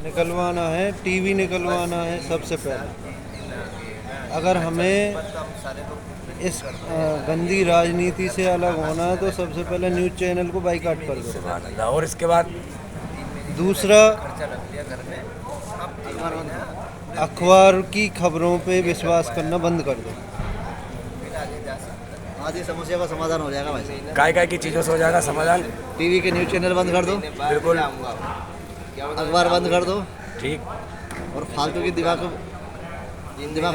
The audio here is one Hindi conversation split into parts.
निकलवाना है, टीवी निकलवाना है सबसे पहले। अगर हमें इस गंदी राजनीति से अलग होना है तो सबसे पहले न्यूज़ चैनल को बाइकाट कर दो। सुभान अल्लाह। और इसके बाद दूसरा, अखबार की खबरों पे विश्वास करना बंद कर दो। आधी समस्या का समाधान हो जाएगा भाई। काय की चीज़ों से हो जाएगा समाधान। टीवी के न्यूज़ चैनल बंद कर दो, बिल्कुल अखबार बंद कर दो, ठीक, और फालतू की दिमाग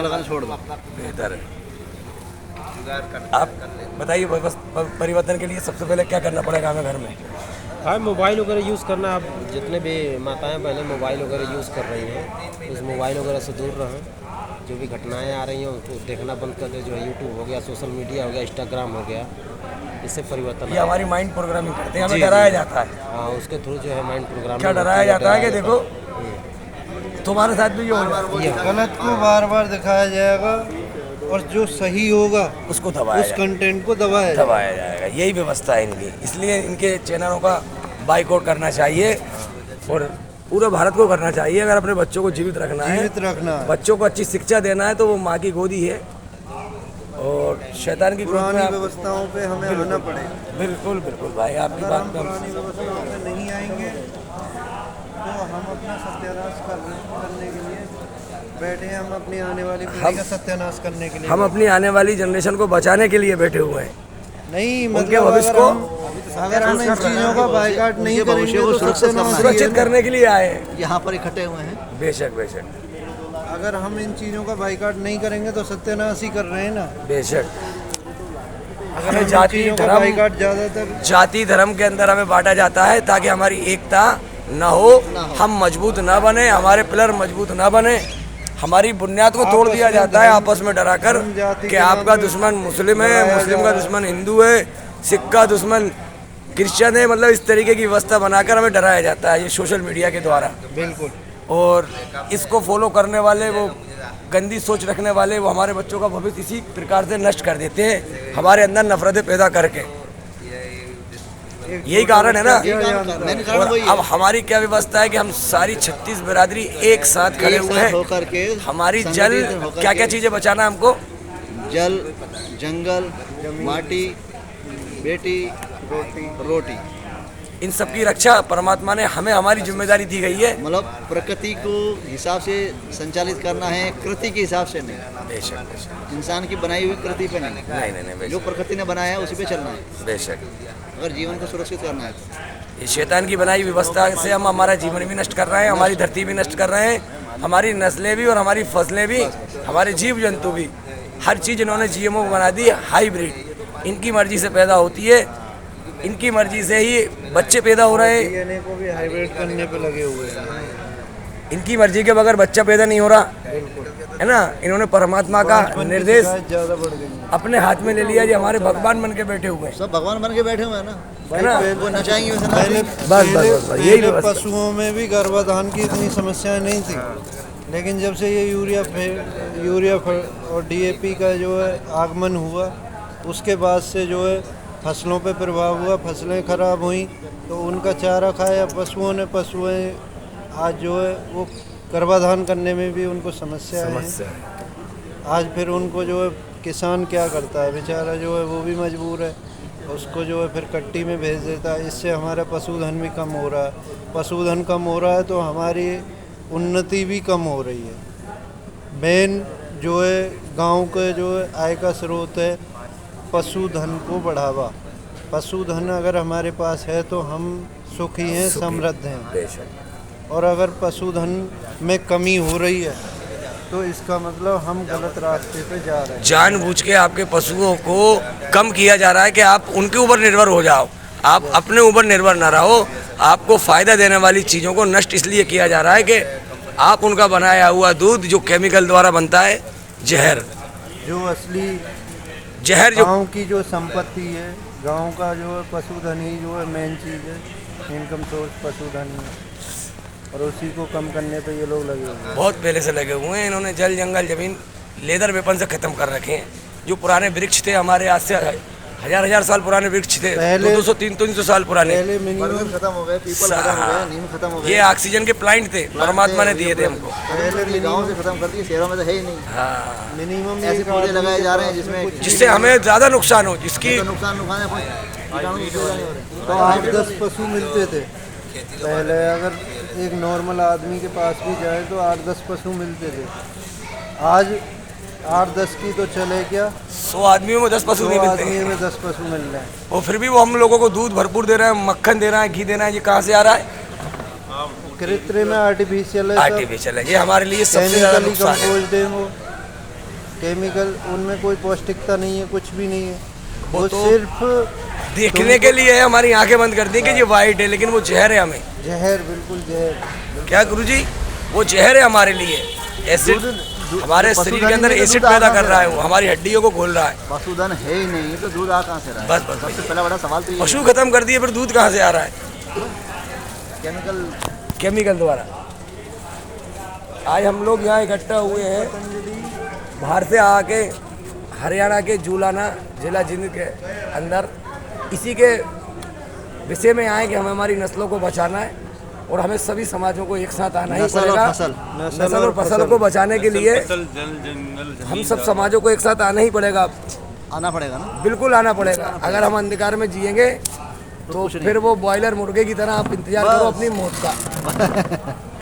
लगाना छोड़ दो। बेहतर है। आप बताइए, बस परिवर्तन के लिए सबसे पहले क्या करना पड़ेगा हमें घर में? हाँ, मोबाइल वगैरह यूज़ करना। अब जितने भी माताएं बहनें मोबाइल वगैरह यूज़ कर रही हैं, उस मोबाइल वगैरह से दूर रहें। जो भी घटनाएं आ रही हैं उनको देखना बंद कर दें। जो है यूट्यूब हो गया, सोशल मीडिया हो गया, इंस्टाग्राम हो गया, इससे परिवर्तन ये हमारी माइंड प्रोग्रामिंग करते हैं, हमें डराया जाता है। हाँ, उसके थ्रू जो है माइंड प्रोग्राम क्या डराया जाता है कि देखो तुम्हारे साथ भी ये हो जाएगा, गलत को बार बार दिखाया जाएगा और जो सही होगा उसको दबाया उस कंटेंट को दबाया जाएगा। दबाया जाएगा। यही व्यवस्था है इनकी। इसलिए इनके चैनलों का बाइकआउट करना चाहिए और पूरे भारत को करना चाहिए। अगर अपने बच्चों को जीवित रखना है, बच्चों को अच्छी शिक्षा देना है, तो वो माँ की गोदी है और शैतान की पुरानी व्यवस्थाओं पे हमें आना पड़ेगा। बिल्कुल बिल्कुल भाई, आपकी बात में पुरानी व्यवस्थाओं पे नहीं आएंगे तो हम अपना सत्यानाश करने के लिए बैठे हैं। हम अपनी आने वाली पीढ़ी का सत्यानाश करने के लिए, हम अपनी आने वाली जनरेशन को बचाने के लिए बैठे हुए हैं। नहीं, उनके मतलब भविष्य को अगर हम इन चीज़ों का बाइकाट नहीं करेंगे तो सुरक्षित करने के लिए आए हैं। यहाँ पर इकट्ठे हुए हैं। बेशक बेशक। अगर हम इन चीज़ों का बाइकाट नहीं करेंगे तो सत्यानाश ही कर रहे हैं ना। बेशक। अगर हम जाति धर्म बाइकाट ज़्यादातर जाति धर्म के अंदर हमें बांटा जाता है ताकि हमारी एकता न हो, हम मजबूत न बने, हमारे पिलर मजबूत न बने, हमारी बुनियाद को तोड़ दिया जाता है आपस में डराकर कि आपका दुश्मन मुस्लिम है, मुस्लिम का दुश्मन हिंदू है, सिख का दुश्मन क्रिश्चियन है। मतलब इस तरीके की व्यवस्था बनाकर हमें डराया जाता है ये सोशल मीडिया के द्वारा। बिल्कुल। और इसको फॉलो करने वाले, वो गंदी सोच रखने वाले, वो हमारे बच्चों का भविष्य इसी प्रकार से नष्ट कर देते हैं, हमारे अंदर नफरतें पैदा करके। यही कारण है ना। और अब हमारी क्या व्यवस्था है कि हम सारी 36 बिरादरी एक साथ खड़े हुए हैं। हमारी जल क्या क्या चीज़ें बचाना हमको? जल, जंगल, माटी, बेटी, रोटी, इन सब की रक्षा परमात्मा ने हमें, हमारी जिम्मेदारी दी गई है। मतलब प्रकृति को हिसाब से संचालित करना है, कृति के हिसाब से नहीं। बेशक। इंसान की बनाई हुई कृति पे नहीं, नहीं, जो प्रकृति ने बनाया है उसी पे चलना है, बेशक। अगर जीवन को सुरक्षित करना है तो। ये शैतान की बनाई व्यवस्था से हम हमारा जीवन भी नष्ट कर रहे हैं, हमारी धरती भी नष्ट कर रहे हैं, हमारी नस्लें भी और हमारी फसलें भी, हमारे जीव जंतु भी, हर चीज़ इन्होंने GMO बना दी, हाइब्रिड। इनकी मर्जी से पैदा होती है, इनकी मर्जी से ही बच्चे पैदा हो रहे हैं। DNA को भी हाइब्रिड करने पे लगे हुए हैं। इनकी मर्जी के बगैर बच्चा पैदा नहीं हो रहा है ना। इन्होंने परमात्मा का निर्देश ज़्यादा बढ़ गई अपने हाथ में ले लिया, जो हमारे भगवान बन के बैठे हुए हैं, सब भगवान बन के बैठे हुए हैं ना, है ना। वो नचाएंगे वैसे ना। बस यही व्यवस्था। पशुओं में भी गर्भाधान की इतनी समस्याएं नहीं थी, लेकिन जब से ये यूरिया और DAP का जो है आगमन हुआ, उसके बाद से जो है फसलों पे प्रभाव हुआ, फसलें खराब हुई, तो उनका चारा खाया पशुओं ने। पशुएं आज जो है वो गर्भाधान करने में भी उनको समस्या है। आज फिर उनको जो है किसान क्या करता है बेचारा, जो है वो भी मजबूर है, उसको जो है फिर कट्टी में भेज देता है। इससे हमारा पशुधन भी कम हो रहा है। पशुधन कम हो रहा है तो हमारी उन्नति भी कम हो रही है। मेन जो है गांव के जो है आय का स्रोत है पशुधन को बढ़ावा। पशुधन अगर हमारे पास है तो हम सुखी हैं, समृद्ध हैं। और अगर पशुधन में कमी हो रही है तो इसका मतलब हम गलत रास्ते पे जा रहे हैं। जानबूझ के आपके पशुओं को कम किया जा रहा है कि आप उनके ऊपर निर्भर हो जाओ, आप अपने ऊपर निर्भर ना रहो। आपको फ़ायदा देने वाली चीज़ों को नष्ट इसलिए किया जा रहा है कि आप उनका बनाया हुआ दूध जो केमिकल द्वारा बनता है, जहर, जो असली जहर, जो गाँव की जो संपत्ति है, गांव का जो है पशुधन ही जो है मेन चीज़ है, इनकम सोर्स पशुधन ही है, और उसी को कम करने पे ये लोग लगे हुए हैं। बहुत पहले से लगे हुए हैं। इन्होंने जल, जंगल, ज़मीन लेदर वेपन से ख़त्म कर रखे हैं। जो पुराने वृक्ष थे हमारे, आज से हजार साल पुराने वृक्ष थे, पहले- 200-300 साल पुराने। पहले बरगद मिनिमम खत्म हो गए, पीपल खत्म हो गए, नीम खत्म हो गए। ये ऑक्सीजन के प्लांट थे, परमात्मा ने दिए थे हमको। पहले गाँव से खत्म कर दिए, शहरों में तो है ही नहीं। हाँ, मिनिमम ऐसे पौधे लगाए जा रहे हैं जिसमें जिससे हमें ज्यादा नुकसान हो, जिसकी तो नुकसान है, कोई कीटाणु नहीं हो रहे। तो 8-10 पशु मिलते थे पहले। अगर एक नॉर्मल आदमी के पास भी जाए तो 8-10 पशु मिलते थे। आज 8-10 की तो चले क्या, 100 आदमियों में 10 पशु 100 नहीं मिलते आदमी हैं। में 10 पशु मिल रहे हैं। और फिर भी वो हम लोगों को दूध भरपूर दे रहे हैं, मक्खन दे रहा है, घी दे रहा है। ये कहाँ से आ रहा है? कृत्रिम है, आर्टिफिशियल है, सब आर्टिफिशियल है। ये हमारे लिए सबसे ज्यादा केमिकली नुकसान है। कंपोज्ड है वो। केमिकल, उनमें कोई पौष्टिकता नहीं है, कुछ भी नहीं है। वो तो सिर्फ देखने के लिए है, हमारी आंखें बंद कर दी कि ये वाइट है, लेकिन वो जहर है हमें। जहर, बिल्कुल जहर। क्या गुरुजी? वो जहर है हमारे लिए। एसिड हमारे शरीर के अंदर एसिड पैदा कर रहा है, वो हमारी हड्डियों को खोल रहा है। पशुधन है ही नहीं तो दूध आ कहाँ से रहा है? बस, बस, सबसे पहला बड़ा सवाल तो ये पशु खत्म कर दिए, फिर दूध कहाँ से आ रहा है? केमिकल। केमिकल द्वारा। आज हम लोग यहाँ इकट्ठा हुए हैं बाहर से आके, हरियाणा के जुलाना जिला जिंद के अंदर, इसी के विषय में आए कि हमें हमारी नस्लों को बचाना है और हमें सभी समाजों को एक साथ आना ही नस्ल और पड़ेगा। फसल। नस्ल और फसल को बचाने के लिए हम सब समाजों को एक साथ आना ही पड़ेगा। आना पड़ेगा ना। बिल्कुल आना पड़ेगा। अगर हम अंधकार में जिएंगे तो फिर वो बॉयलर मुर्गे की तरह आप इंतजार करो अपनी मौत का,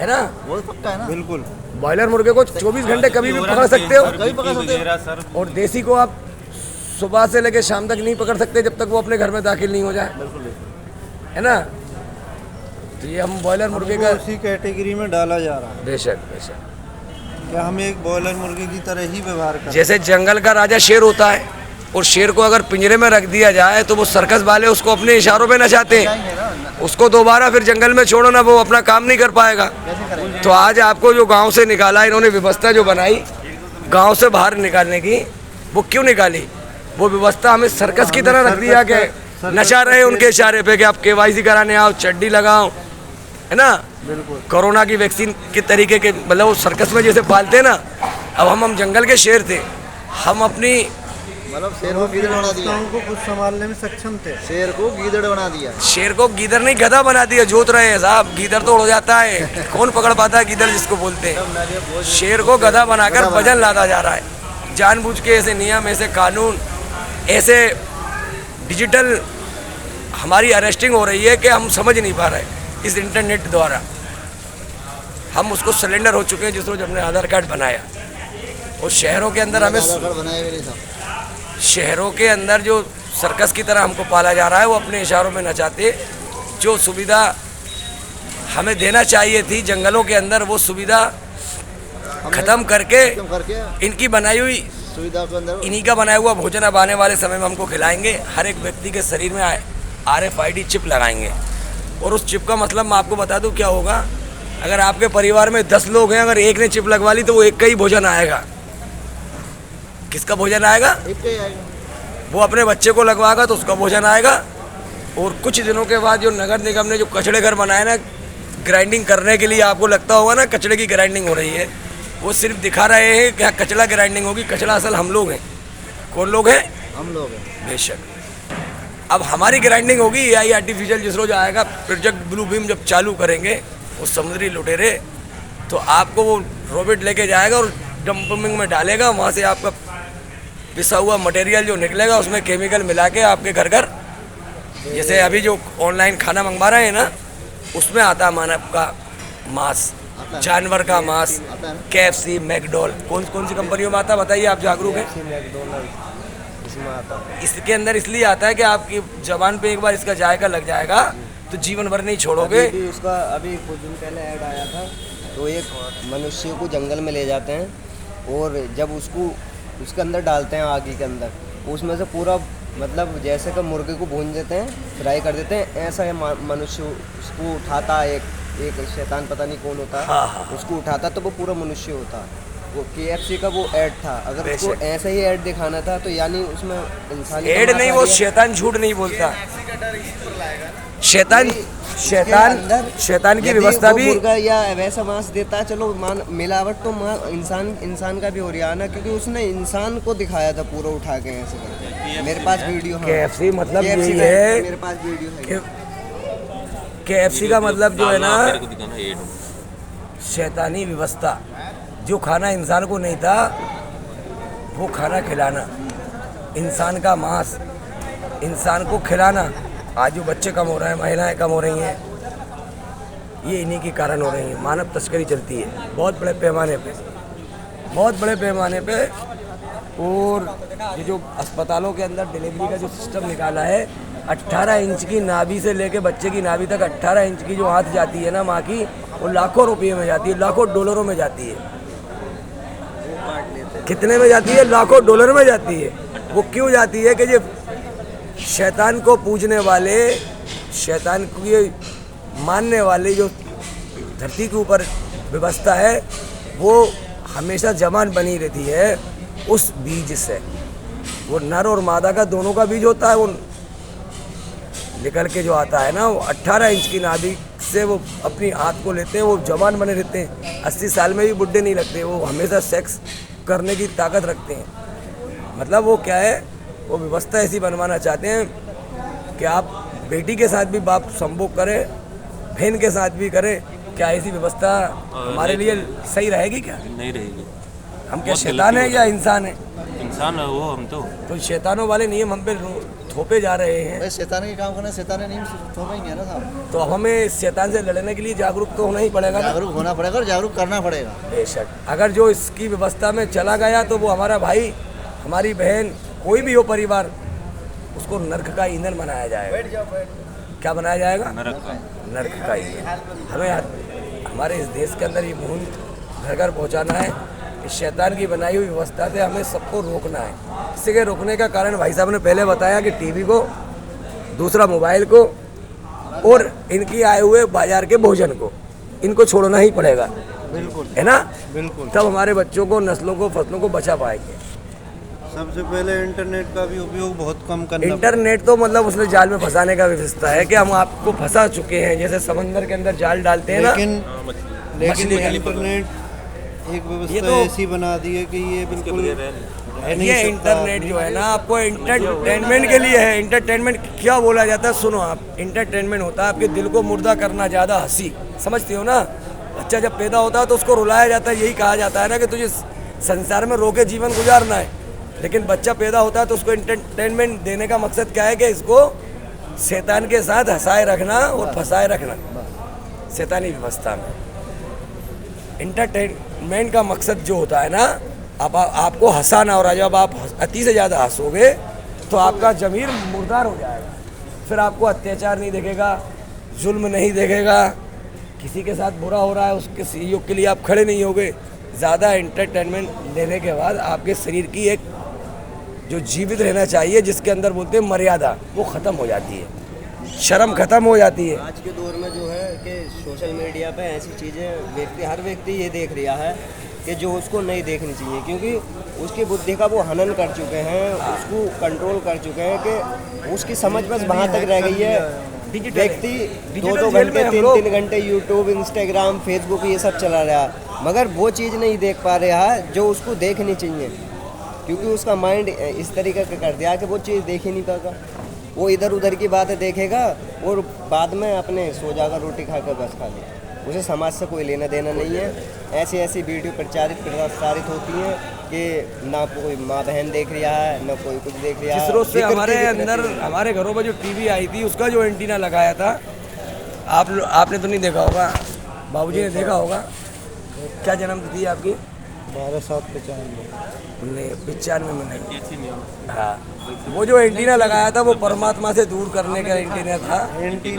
है ना? वो तो पक्का है ना। बिल्कुल। बॉयलर मुर्गे को 24 घंटे कभी भी पकड़ सकते हो, कभी पकड़ सकते हो। और देसी को आप सुबह से लेकर शाम तक नहीं पकड़ सकते जब तक वो अपने घर में दाखिल नहीं हो जाए, है ना? तो ये हम बॉयलर मुर्गे का उसी कैटेगरी में डाला जा रहा है बेशक बेशक, कि हम एक बॉयलर मुर्गे की तरह ही व्यवहार करें। जैसे जंगल का राजा शेर होता है और शेर को अगर पिंजरे में रख दिया जाए तो वो सर्कस वाले उसको अपने इशारों पे नचाते हैं, जाएंगे ना, उसको दोबारा फिर जंगल में छोड़ो ना, वो अपना काम नहीं कर पाएगा। कैसे करेंगे? तो आज आपको जो गांव से निकाला, इन्होंने व्यवस्था जो बनाई गांव से बाहर निकालने की, वो क्यों निकाली? वो व्यवस्था हमें सर्कस की तरह रख दिया कि नचा रहे उनके इशारे पे कि आप KYC कराने आओ, चड्डी लगाओ, है ना? बिल्कुल। कोरोना की वैक्सीन के तरीके के, मतलब वो सर्कस में जैसे पालते हैं ना। अब हम जंगल के शेर थे, हम अपनी मतलब शेर को गीदड़ बना दिया। व्यवस्थाओं को खुद संभालने में सक्षम थे। शेर को गीदड़ बना दिया। शेर को गीदड़ नहीं गधा बना दिया। जोत रहे हैं साहब, गीदड़ तो उड़ जाता है, कौन पकड़ पाता है गीदड़ जिसको बोलते हैं? शेर को गधा बनाकर वजन लादा जा रहा है जानबूझ के। ऐसे नियम, ऐसे कानून, ऐसे डिजिटल हमारी अरेस्टिंग हो रही है कि हम समझ नहीं पा रहे। इस इंटरनेट द्वारा हम उसको सिलेंडर हो चुके हैं जिस रोज हमने आधार कार्ड बनाया। और शहरों के अंदर हमें, आधार कार्ड बनाए हुए नहीं सब। शहरों के अंदर जो सर्कस की तरह हमको पाला जा रहा है, वो अपने इशारों में नचाते। जो सुविधा हमें देना चाहिए थी जंगलों के अंदर, वो सुविधा खत्म करके खत्म करके इनकी बनाई हुई, सुविधा के अंदर इन्हीं का बनाया हुआ भोजन अब आने वाले समय में हमको खिलाएंगे। हर एक व्यक्ति के शरीर में RFID चिप लगाएंगे। और उस चिप का मतलब मैं आपको बता दूं क्या होगा। अगर आपके परिवार में 10 लोग हैं, अगर एक ने चिप लगवा ली तो वो एक का ही भोजन आएगा। किसका भोजन आएगा? एक ही आएगा। वो अपने बच्चे को लगवाएगा तो उसका भोजन आएगा। और कुछ दिनों के बाद जो नगर निगम ने जो कचड़े घर बनाए ना, ग्राइंडिंग करने के लिए, आपको लगता होगा ना कचड़े की ग्राइंडिंग हो रही है, वो सिर्फ दिखा रहे हैं कि यहाँ कचड़ा ग्राइंडिंग होगी। कचड़ा असल हम लोग हैं। कौन लोग हैं? हम लोग हैं। बेशक। अब हमारी ग्राइंडिंग होगी। AI आर्टिफिशियल जिस रोज आएगा, प्रोजेक्ट ब्लू बीम जब चालू करेंगे वो समुद्री लुटेरे, तो आपको वो रोबोट लेके जाएगा और डंपिंग में डालेगा। वहाँ से आपका पिसा हुआ मटेरियल जो निकलेगा उसमें केमिकल मिला के आपके घर घर, जैसे अभी जो ऑनलाइन खाना मंगवा रहे हैं ना, उसमें आता है मानव का मांस, जानवर का मांस, KFC, मैकडॉल, कौन सी कंपनियों में आता है बताइए, आप जागरूक हैं? इसमें आता है। इसके अंदर इसलिए आता है कि आपकी जबान पे एक बार इसका जायका लग जाएगा तो जीवन भर नहीं छोड़ोगे। अभी उसका अभी कुछ दिन पहले ऐड आया था, तो एक मनुष्य को जंगल में ले जाते हैं और जब उसको उसके अंदर डालते हैं, आग के अंदर, उसमें से पूरा मतलब जैसे कि मुर्गे को भून देते हैं, फ्राई कर देते हैं, ऐसा है मनुष्य उसको उठाता है। एक शैतान पता नहीं कौन होता है, हाँ। उसको उठाता तो वो पूरा मनुष्य होता। वो KFC का वो ऐड था। अगर उसको ऐसा ही ऐड दिखाना था तो यानी उसमें इंसान ऐड नहीं, वो शैतान झूठ नहीं बोलता। शैतान की व्यवस्था भी मुर्गा या वैसा मांस देता है, चलो मिलावट तो इंसान का भी हो रहा है ना, क्योंकि उसने इंसान को दिखाया था पूरा उठा के ऐसे करके। मेरे पास वीडियो है। KFC मतलब KFC यही का है मेरे पास वीडियो है। कि KFC का मतलब जो है ना शैतानी व्यवस्था। जो खाना इंसान को नहीं था वो खाना खिलाना, इंसान का मांस इंसान को खिलाना। आज जो बच्चे कम हो रहे हैं, महिलाएं कम हो रही हैं, ये इन्हीं के कारण हो रही है। मानव तस्करी चलती है बहुत बड़े पैमाने पे, बहुत बड़े पैमाने पे। और ये जो अस्पतालों के अंदर डिलीवरी का जो सिस्टम निकाला है, 18 इंच की नाभि से लेके बच्चे की नाभि तक 18 इंच की जो हाथ जाती है ना माँ की, वो लाखों रुपये में जाती है, लाखों डॉलरों में जाती है। कितने में जाती है? लाखों डॉलर में जाती है। वो क्यों जाती है? कि ये शैतान को पूजने वाले, शैतान को ये मानने वाले जो धरती के ऊपर व्यवस्था है, वो हमेशा जवान बनी रहती है उस बीज से। वो नर और मादा का दोनों का बीज होता है, वो निकल के जो आता है ना, वो 18 इंच की नाभि से वो अपनी हाथ को लेते हैं, वो जवान बने रहते हैं। 80 साल में भी बुढ़े नहीं लगते, वो हमेशा सेक्स करने की ताकत रखते हैं। मतलब वो क्या है, वो व्यवस्था ऐसी बनवाना चाहते हैं कि आप बेटी के साथ भी बाप संभोग करें, बहन के साथ भी करें। क्या ऐसी व्यवस्था हमारे लिए सही रहेगी? क्या नहीं रहेगी। हम क्या शैतान है या इंसान है? इंसान है वो, हम तो शैतानों वाले नियम हम पे थोपे जा रहे हैं। भाई शैतान के काम करना, शैतान नहीं थोपेंगे ना साहब। तो हमें शैतान से लड़ने के लिए जागरूक तो होना ही पड़ेगा ना। जागरूक होना पड़ेगा और जागरूक करना पड़ेगा। बेशक, अगर जो इसकी व्यवस्था में चला गया तो वो हमारा भाई, हमारी बहन, कोई भी हो परिवार, उसको नर्क का ईंधन बनाया जाएगा। क्या बनाया जाएगा? नर्क का ईंधन। हमें हमारे इस देश के अंदर ये मुहिम घर घर पहुँचाना है। इस शैतान की बनाई हुई व्यवस्था से हमें सबको रोकना है। इसी के रोकने का कारण भाई साहब ने पहले बताया कि टीवी को, दूसरा मोबाइल को, और इनकी आए हुए बाजार के भोजन को, इनको छोड़ना ही पड़ेगा। बिल्कुल, है ना? बिल्कुल। तब हमारे बच्चों को, नस्लों को, फसलों को बचा पाएंगे। सबसे पहले इंटरनेट का भी उपयोग बहुत कम करना। इंटरनेट तो मतलब उसने जाल में फंसाने का व्यवस्था है कि हम आपको फंसा चुके हैं, जैसे समंदर के अंदर जाल डालते हैं ना। लेकिन इंटरनेट एक व्यवस्था ऐसी बना दी है कि ये बिल्कुल ये इंटरनेट जो है ना, आपको एंटरटेनमेंट के लिए है। एंटरटेनमेंट क्या बोला जाता है? सुनो आप, एंटरटेनमेंट होता है आपके दिल को मुर्दा करना, ज़्यादा हंसी। समझते हो ना? बच्चा जब पैदा होता है तो उसको रुलाया जाता है, यही कहा जाता है ना कि तुझे संसार में रो के जीवन गुजारना है। लेकिन बच्चा पैदा होता है तो उसको एंटरटेनमेंट देने का मकसद क्या है? कि इसको शैतान के साथ हंसाए रखना और फंसाए रखना। शैतानी व्यवस्था में एंटरटेनमेंट का मकसद जो होता है ना, अब आपको हंसाना, और जब आप अति से ज़्यादा हंसोगे तो आपका ज़मीर मुर्दार हो जाएगा। फिर आपको अत्याचार नहीं देखेगा, जुल्म नहीं देखेगा, किसी के साथ बुरा हो रहा है उसके सहयोग के लिए आप खड़े नहीं होगे। ज़्यादा एंटरटेनमेंट देने के बाद आपके शरीर की एक जो जीवित रहना चाहिए, जिसके अंदर बोलते हैं मर्यादा, वो ख़त्म हो जाती है, शर्म ख़त्म हो जाती है। आज के दौर में जो है कि सोशल मीडिया पे ऐसी चीज़ें हर व्यक्ति ये देख रहा है कि जो उसको नहीं देखनी चाहिए, क्योंकि उसकी बुद्धि का वो हनन कर चुके हैं, उसको कंट्रोल कर चुके हैं कि उसकी समझ बस वहाँ तक रह गई है। व्यक्ति 2-2 घंटे, 3-3 घंटे यूट्यूब, इंस्टाग्राम, फेसबुक ये सब चला रहा है, मगर वो चीज़ नहीं देख पा रहा है जो उसको देखनी चाहिए, क्योंकि उसका माइंड इस तरीके का कर दिया कि वो चीज़ देख ही नहीं पाएगा। वो इधर उधर की बातें देखेगा और बाद में अपने सो जाकर रोटी खाकर बस खा ले। उसे समाज से कोई लेना देना नहीं है। ऐसी वीडियो प्रसारित होती हैं कि ना कोई माँ बहन देख रहा है, ना कोई कुछ देख रहा है। जिस रोज से हमारे अंदर, हमारे घरों में जो टीवी आई थी, उसका जो एंटीना लगाया था, आपने तो नहीं देखा होगा, बाबूजी ने देखा होगा। क्या जन्म तिथि आपकी? 12/7/95। नहीं, 95 में नहीं। हाँ, वो जो एंटीना लगाया था वो परमात्मा से दूर करने का एंटीना था।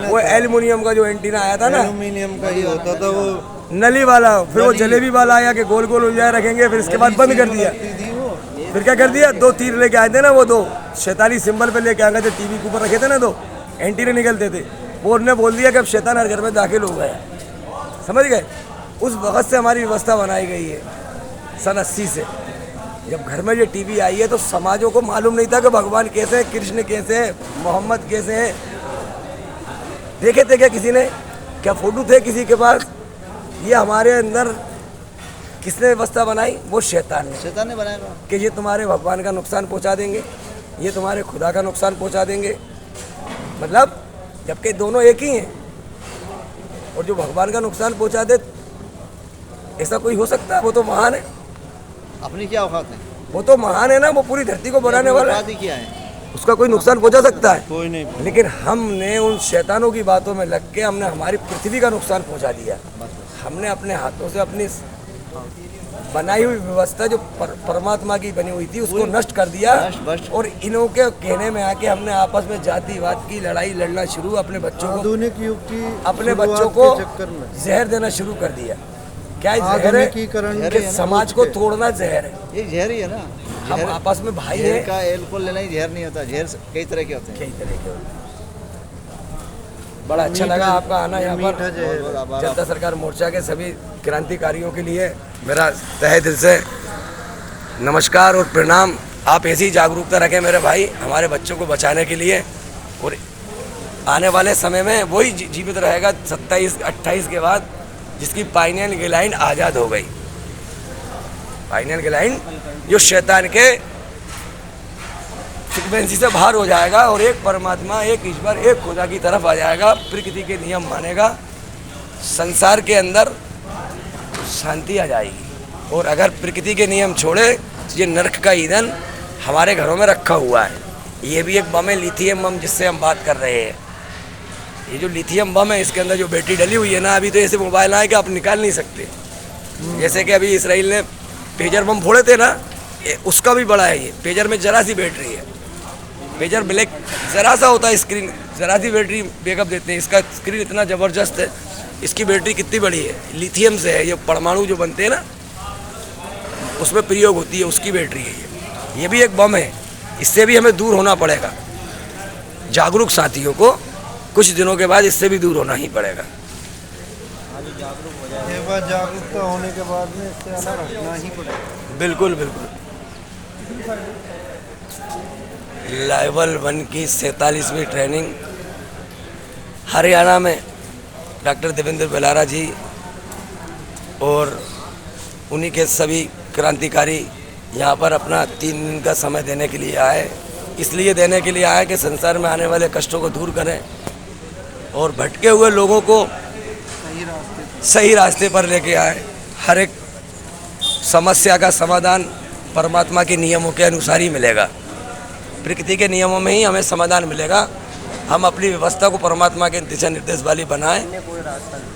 वो एल्युमिनियम का जो एंटीना आया था ना, एल्युमिनियम का ही होता था वो, नली वाला। फिर वो जलेबी वाला आया कि गोल गोल उलझाए रखेंगे, फिर इसके बाद बंद कर दिया। फिर क्या कर दिया? 2 तीर लेके आए थे ना, वो 2 शैतानी सिंबल पे लेके आ गए थे, टीवी के ऊपर रखे थे ना, 2 एंटीने निकलते थे। वो उन्होंने बोल दिया कि अब शैतान हर घर में दाखिल हो गया। समझ गए? उस वक्त से हमारी व्यवस्था बनाई गई है, सन 80 से। जब घर में ये टीवी आई है तो समाजों को मालूम नहीं था कि भगवान कैसे हैं, कृष्ण कैसे हैं, मोहम्मद कैसे हैं। देखे थे क्या किसी ने? क्या फोटो थे किसी के पास? ये हमारे अंदर किसने व्यवस्था बनाई? वो शैतान ने शैतान ने बनाया कि ये तुम्हारे भगवान का नुकसान पहुंचा देंगे, ये तुम्हारे खुदा का नुकसान पहुंचा देंगे, मतलब जबकि दोनों एक ही हैं। और जो भगवान का नुकसान पहुंचा दे, ऐसा कोई हो सकता है? वो तो महान है, अपनी क्या औकात है? वो तो महान है ना, वो पूरी धरती को बनाने वाला है, औकात ही क्या है? उसका कोई नुकसान पहुंचा सकता है? कोई नहीं। लेकिन हमने उन शैतानों की बातों में लग के हमने हमारी पृथ्वी का नुकसान पहुंचा दिया। हमने अपने हाथों से अपनी बनाई हुई व्यवस्था जो परमात्मा की बनी हुई थी उसको नष्ट कर दिया। नष्ट। और इन्हों के कहने में आके हमने आपस में जातिवाद की लड़ाई लड़ना शुरू, अपने बच्चों को आधुनिक युग की अपने शुरुआत बच्चों को के चक्कर में जहर देना शुरू कर दिया। क्या ये जहर है? आधुनिकीकरण कि समाज को तोड़ना जहर है। ये जहर ही है ना। हम आपस में भाई जहर हैं। का एल्कोहल लेना ही जहर नहीं होता, जहर कई तरह के होते हैं। कई तरह के होते हैं। बड़ा अच्छा लगा आपका आना यहाँ मीठा पर। जहर है। जनता सरकार मोर्चा के सभी क्रांतिकारियों के लिए मेरा तहे दिल से नमस्कार और प्रणाम। आप ऐसी जागरूकता रखें मेरे भाई, हमारे बच्चों को बचाने के लिए। और आने वाले समय में वही जीवित रहेगा 27-28 के बाद जिसकी पाइनियल ग्लैंड आज़ाद हो गई। पाइनियल ग्लैंड जो शैतान के फ्रीक्वेंसी से बाहर हो जाएगा और एक परमात्मा, एक ईश्वर, एक खुदा की तरफ आ जाएगा, प्रकृति के नियम मानेगा, संसार के अंदर शांति आ जाएगी। और अगर प्रकृति के नियम छोड़े तो ये नरक का ईंधन हमारे घरों में रखा हुआ है। ये भी एक बम है, लिथियम बम, जिससे हम बात कर रहे हैं। ये जो लिथियम बम है इसके अंदर जो बैटरी डली हुई है ना, अभी तो ऐसे मोबाइल आए कि आप निकाल नहीं सकते। जैसे कि अभी इसराइल ने पेजर बम फोड़े थे ना, उसका भी बड़ा है ये। पेजर में जरा सी बैटरी है, पेजर ब्लैक जरा सा होता है, स्क्रीन जरा सी बैटरी बैकअप देते हैं। इसका स्क्रीन इतना ज़बरदस्त है, इसकी बैटरी कितनी बड़ी है, लिथियम से है। ये परमाणु जो बनते हैं ना उसमें प्रयोग होती है, उसकी बैटरी है ये भी एक बम है। इससे भी हमें दूर होना पड़ेगा। जागरूक साथियों को कुछ दिनों के बाद इससे भी दूर होना ही पड़ेगा। एक बार जागरूकता होने के बाद में इससे अलग हटना ही पड़ेगा। बिल्कुल बिल्कुल। लेवल 1 की 47वीं ट्रेनिंग हरियाणा में डॉक्टर देवेंद्र बेलारा जी और उन्हीं के सभी क्रांतिकारी यहाँ पर अपना 3 दिन का समय देने के लिए आए। इसलिए देने के लिए आए कि संसार में आने वाले कष्टों को दूर करें और भटके हुए लोगों को सही रास्ते पर लेके आए। हर एक समस्या का समाधान परमात्मा के नियमों के अनुसार ही मिलेगा, प्रकृति के नियमों में ही हमें समाधान मिलेगा। हम अपनी व्यवस्था को परमात्मा के दिशा निर्देश वाली बनाएं,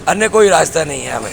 अन्य कोई रास्ता नहीं है हमें।